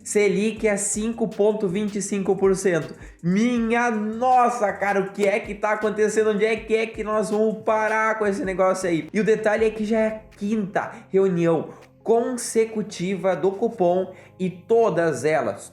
Selic é 5,25%. Minha nossa, cara, o que é que tá acontecendo? Onde é que nós vamos parar com esse negócio aí? E o detalhe é que já é a quinta reunião consecutiva do cupom e todas elas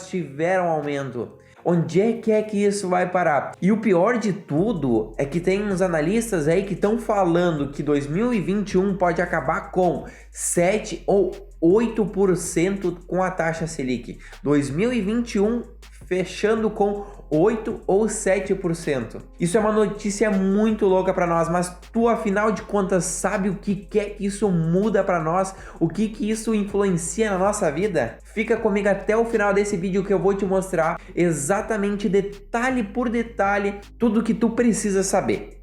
tiveram aumento. Onde é que isso vai parar? E o pior de tudo é que tem uns analistas aí que estão falando que 2021 pode acabar com 7 ou 8% com a taxa Selic. 2021 fechando com 8 ou 7%. Isso é uma notícia muito louca para nós, mas tu, afinal de contas, sabe o que é que isso muda para nós? O que isso influencia na nossa vida? Fica comigo até o final desse vídeo que eu vou te mostrar exatamente detalhe por detalhe tudo que tu precisa saber.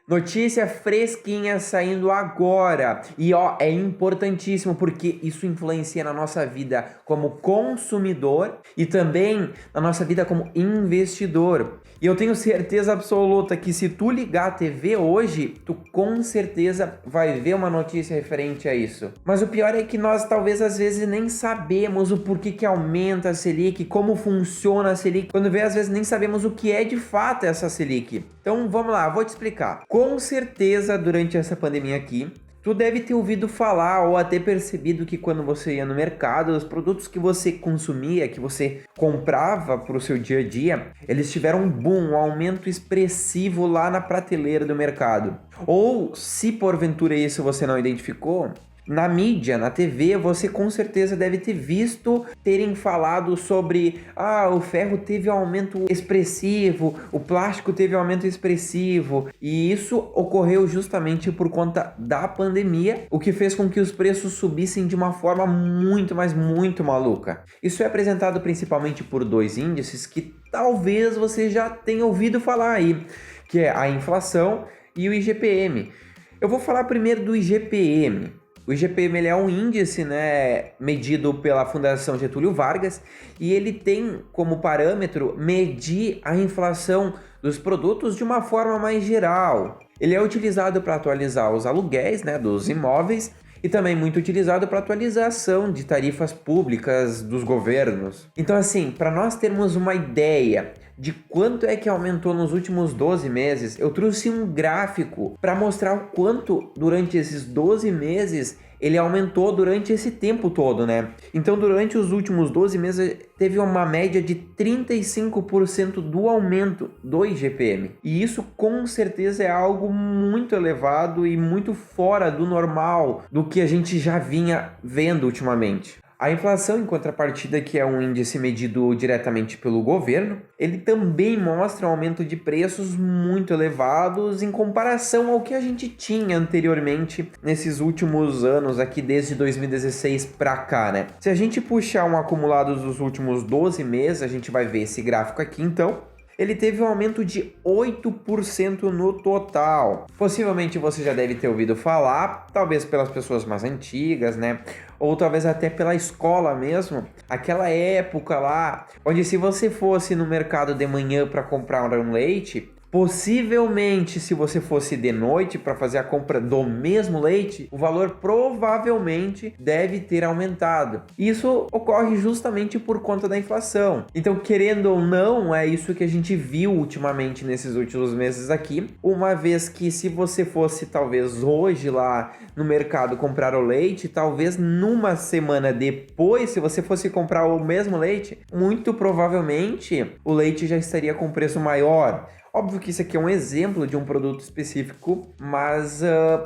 Notícia fresquinha saindo agora. E ó, é importantíssimo porque isso influencia na nossa vida como consumidor e também na nossa vida como investidor. E eu tenho certeza absoluta que se tu ligar a TV hoje, tu com certeza vai ver uma notícia referente a isso. Mas o pior é que nós talvez às vezes nem sabemos o porquê que aumenta a Selic, como funciona a Selic. Quando vê, às vezes nem sabemos o que é de fato essa Selic. Então vamos lá, vou te explicar. Com certeza, durante essa pandemia aqui, tu deve ter ouvido falar ou até percebido que quando você ia no mercado, os produtos que você consumia, que você comprava para o seu dia a dia, eles tiveram um boom, um aumento expressivo lá na prateleira do mercado. Ou, se porventura isso você não identificou, na mídia, na TV, você com certeza deve ter visto terem falado sobre o ferro teve um aumento expressivo, o plástico teve um aumento expressivo, e isso ocorreu justamente por conta da pandemia, o que fez com que os preços subissem de uma forma muito, mas muito maluca. Isso é apresentado principalmente por dois índices que talvez você já tenha ouvido falar aí, que é a inflação e o IGPM. Eu vou falar primeiro do IGPM. O IGPM ele é um índice, né, medido pela Fundação Getúlio Vargas e ele tem como parâmetro medir a inflação dos produtos de uma forma mais geral. Ele é utilizado para atualizar os aluguéis, né, dos imóveis e também muito utilizado para atualização de tarifas públicas dos governos. Então, assim, para nós termos uma ideia de quanto é que aumentou nos últimos 12 meses, eu trouxe um gráfico para mostrar o quanto durante esses 12 meses ele aumentou durante esse tempo todo, né? Então, durante os últimos 12 meses, teve uma média de 35% do aumento do IGPM. E isso, com certeza, é algo muito elevado e muito fora do normal, do que a gente já vinha vendo ultimamente. A inflação, em contrapartida, que é um índice medido diretamente pelo governo, ele também mostra um aumento de preços muito elevados em comparação ao que a gente tinha anteriormente nesses últimos anos aqui, desde 2016 para cá, né? Se a gente puxar um acumulado dos últimos 12 meses, a gente vai ver esse gráfico aqui, então. Ele teve um aumento de 8% no total. Possivelmente você já deve ter ouvido falar, talvez pelas pessoas mais antigas, né? Ou talvez até pela escola mesmo. Aquela época lá, onde se você fosse no mercado de manhã para comprar um leite, possivelmente, se você fosse de noite para fazer a compra do mesmo leite, o valor provavelmente deve ter aumentado. Isso ocorre justamente por conta da inflação. Então, querendo ou não, é isso que a gente viu ultimamente nesses últimos meses aqui. Uma vez que se você fosse talvez hoje lá no mercado comprar o leite, talvez numa semana depois, se você fosse comprar o mesmo leite, muito provavelmente o leite já estaria com preço maior. Óbvio que isso aqui é um exemplo de um produto específico, mas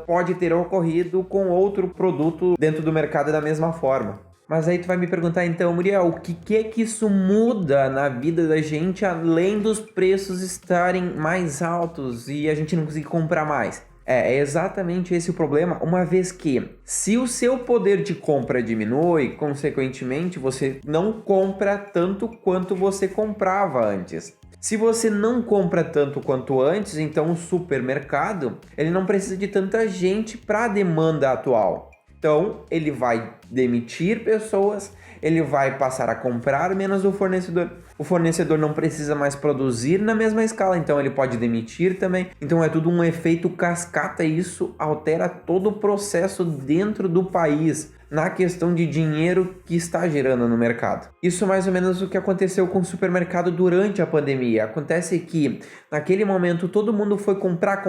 pode ter ocorrido com outro produto dentro do mercado da mesma forma. Mas aí tu vai me perguntar então, Muriel, o que é que isso muda na vida da gente além dos preços estarem mais altos e a gente não conseguir comprar mais? É exatamente esse o problema, uma vez que se o seu poder de compra diminui, consequentemente você não compra tanto quanto você comprava antes. Se você não compra tanto quanto antes, então o supermercado ele não precisa de tanta gente para a demanda atual. Então ele vai demitir pessoas, ele vai passar a comprar menos do fornecedor. O fornecedor não precisa mais produzir na mesma escala, então ele pode demitir também. Então é tudo um efeito cascata e isso altera todo o processo dentro do país. na questão de dinheiro que está gerando no mercado. Isso mais ou menos o que aconteceu com o supermercado durante a pandemia. Acontece que naquele momento todo mundo foi comprar,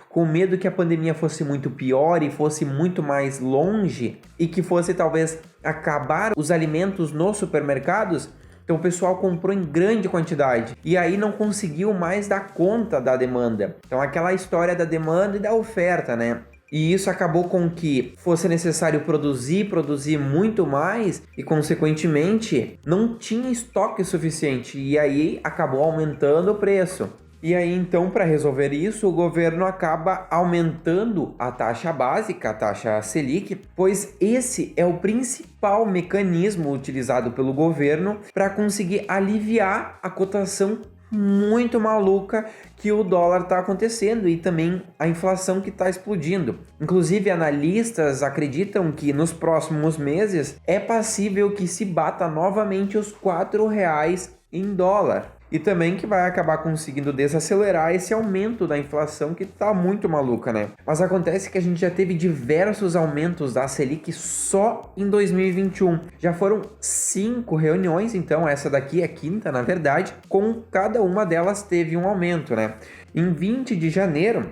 com medo que a pandemia fosse muito pior e fosse muito mais longe e que fosse talvez acabar os alimentos nos supermercados. Então o pessoal comprou em grande quantidade e aí não conseguiu mais dar conta da demanda. Então aquela história da demanda e da oferta, né? E isso acabou com que fosse necessário produzir muito mais e, consequentemente, não tinha estoque suficiente. E aí acabou aumentando o preço. E aí, então, para resolver isso, o governo acaba aumentando a taxa básica, a taxa Selic, pois esse é o principal mecanismo utilizado pelo governo para conseguir aliviar a cotação muito maluca que o dólar está acontecendo e também a inflação que está explodindo. Inclusive, analistas acreditam que nos próximos meses é passível que se bata novamente os R$ 4 em dólar. E também que vai acabar conseguindo desacelerar esse aumento da inflação que tá muito maluca, né? Mas acontece que a gente já teve diversos aumentos da Selic só em 2021. Já foram 5 reuniões, então essa daqui é a quinta, na verdade, com cada uma delas teve um aumento, né? Em 20 de janeiro,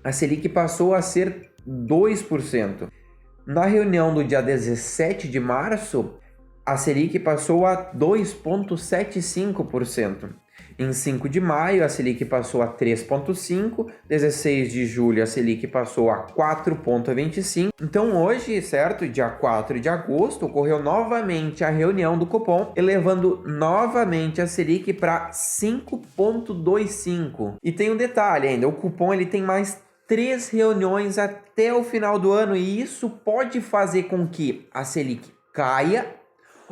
a Selic passou a ser 2%. Na reunião do dia 17 de março, a Selic passou a 2,75%. Em 5 de maio, a Selic passou a 3,5%. 16 de julho, a Selic passou a 4,25%. Então hoje, certo, dia 4 de agosto, ocorreu novamente a reunião do Copom, elevando novamente a Selic para 5,25%. E tem um detalhe ainda, o Copom ele tem mais 3 reuniões até o final do ano e isso pode fazer com que a Selic caia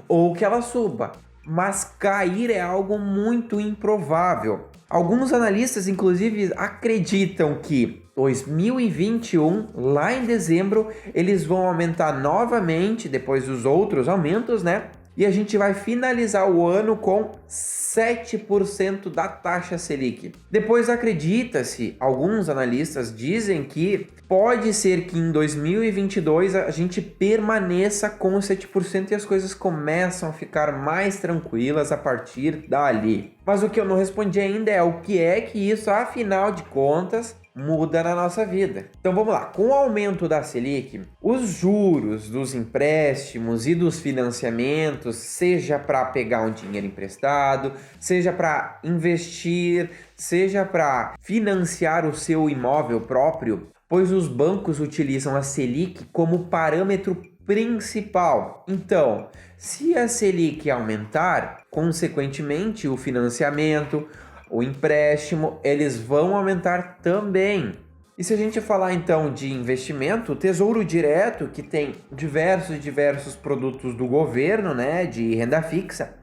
ou que ela suba, mas cair é algo muito improvável. Alguns analistas, inclusive, acreditam que 2021, lá em dezembro, eles vão aumentar novamente, depois dos outros aumentos, né? E a gente vai finalizar o ano com 7% da taxa Selic. Depois acredita-se, alguns analistas dizem que pode ser que em 2022 a gente permaneça com os 7% e as coisas começam a ficar mais tranquilas a partir dali. Mas o que eu não respondi ainda é o que é que isso, afinal de contas, muda na nossa vida. Então vamos lá, com o aumento da Selic, os juros dos empréstimos e dos financiamentos, seja para pegar um dinheiro emprestado, seja para investir, seja para financiar o seu imóvel próprio, pois os bancos utilizam a Selic como parâmetro principal. Então, se a Selic aumentar, consequentemente o financiamento, o empréstimo, eles vão aumentar também. E se a gente falar então de investimento, o Tesouro Direto, que tem diversos produtos do governo, né, de renda fixa,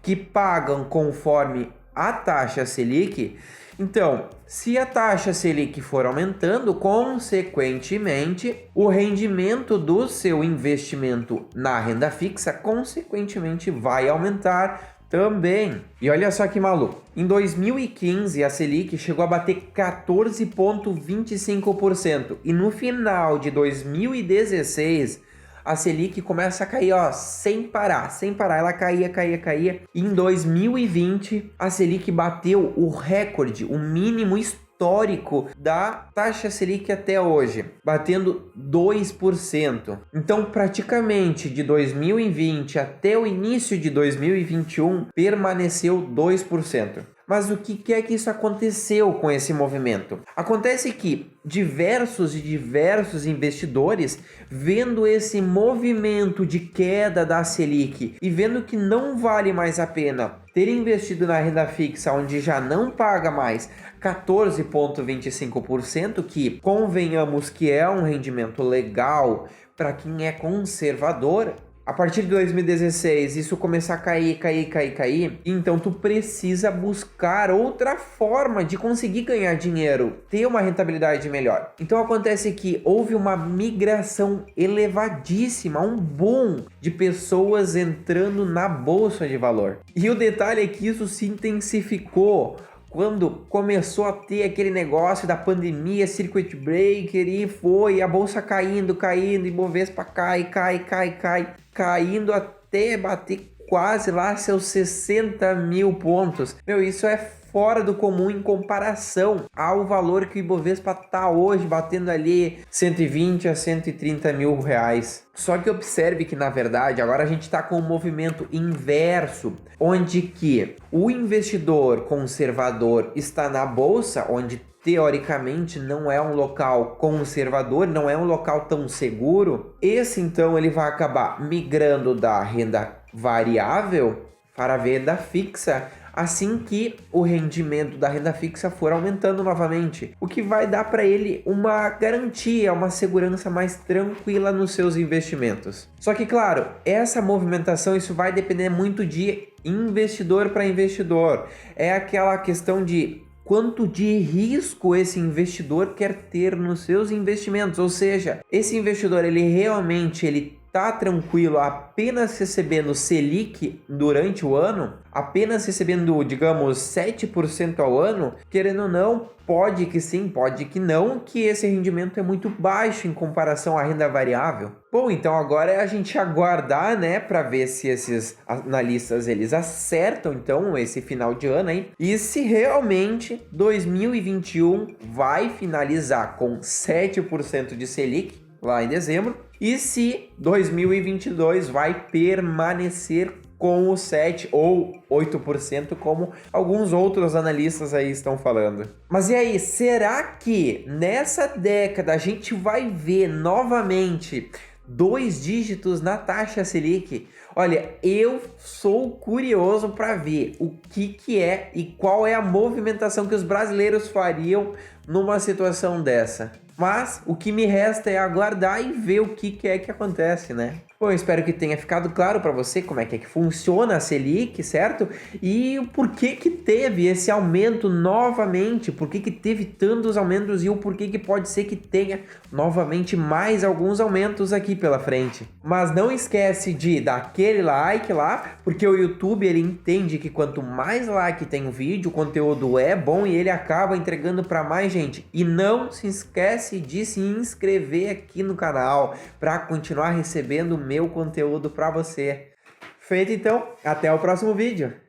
que pagam conforme a taxa Selic. Então, se a taxa Selic for aumentando, consequentemente, o rendimento do seu investimento na renda fixa, consequentemente, vai aumentar também. E olha só que maluco. Em 2015, a Selic chegou a bater 14,25%. E no final de 2016, a Selic começa a cair, ó, sem parar. Ela caía. E em 2020, a Selic bateu o recorde, o mínimo histórico da taxa Selic até hoje, batendo 2%. Então, praticamente de 2020 até o início de 2021, permaneceu 2%. Mas o que é que isso aconteceu com esse movimento? Acontece que diversos investidores, vendo esse movimento de queda da Selic e vendo que não vale mais a pena ter investido na renda fixa, onde já não paga mais 14,25%, que convenhamos que é um rendimento legal para quem é conservador. A partir de 2016, isso começar a cair, então tu precisa buscar outra forma de conseguir ganhar dinheiro, ter uma rentabilidade melhor. Então acontece que houve uma migração elevadíssima, um boom de pessoas entrando na bolsa de valor. E o detalhe é que isso se intensificou quando começou a ter aquele negócio da pandemia, circuit breaker, e foi a bolsa caindo, Ibovespa cai, caindo até bater quase lá seus 60 mil pontos. Meu, isso é fora do comum em comparação ao valor que o Ibovespa tá hoje, batendo ali 120 a 130 mil reais. Só que observe que, na verdade, agora a gente está com um movimento inverso, onde que o investidor conservador está na bolsa, onde teoricamente não é um local conservador, não é um local tão seguro. Esse, então, ele vai acabar migrando da renda variável para a renda fixa, assim que o rendimento da renda fixa for aumentando novamente, o que vai dar para ele uma garantia, uma segurança mais tranquila nos seus investimentos. Só que, claro, essa movimentação, isso vai depender muito de investidor para investidor. É aquela questão de quanto de risco esse investidor quer ter nos seus investimentos, ou seja, esse investidor ele realmente tá tranquilo apenas recebendo Selic durante o ano, apenas recebendo, digamos, 7% ao ano, querendo ou não, pode que sim, pode que não, que esse rendimento é muito baixo em comparação à renda variável. Bom, então agora é a gente aguardar, né, para ver se esses analistas eles acertam então esse final de ano aí, e se realmente 2021 vai finalizar com 7% de Selic lá em dezembro, e se 2022 vai permanecer com o 7 ou 8%, como alguns outros analistas aí estão falando. Mas e aí, será que nessa década a gente vai ver novamente 2 dígitos na taxa Selic? Olha, eu sou curioso para ver o que é e qual é a movimentação que os brasileiros fariam numa situação dessa. Mas o que me resta é aguardar e ver o que é que acontece, né? Bom, eu espero que tenha ficado claro para você como é que funciona a Selic, certo? E o porquê que teve esse aumento novamente, por que teve tantos aumentos e o porquê que pode ser que tenha novamente mais alguns aumentos aqui pela frente. Mas não esquece de dar aquele like lá, porque o YouTube ele entende que quanto mais like tem o vídeo, o conteúdo é bom e ele acaba entregando para mais gente. E não se esquece de se inscrever aqui no canal para continuar recebendo meu conteúdo para você. Feito então, até o próximo vídeo.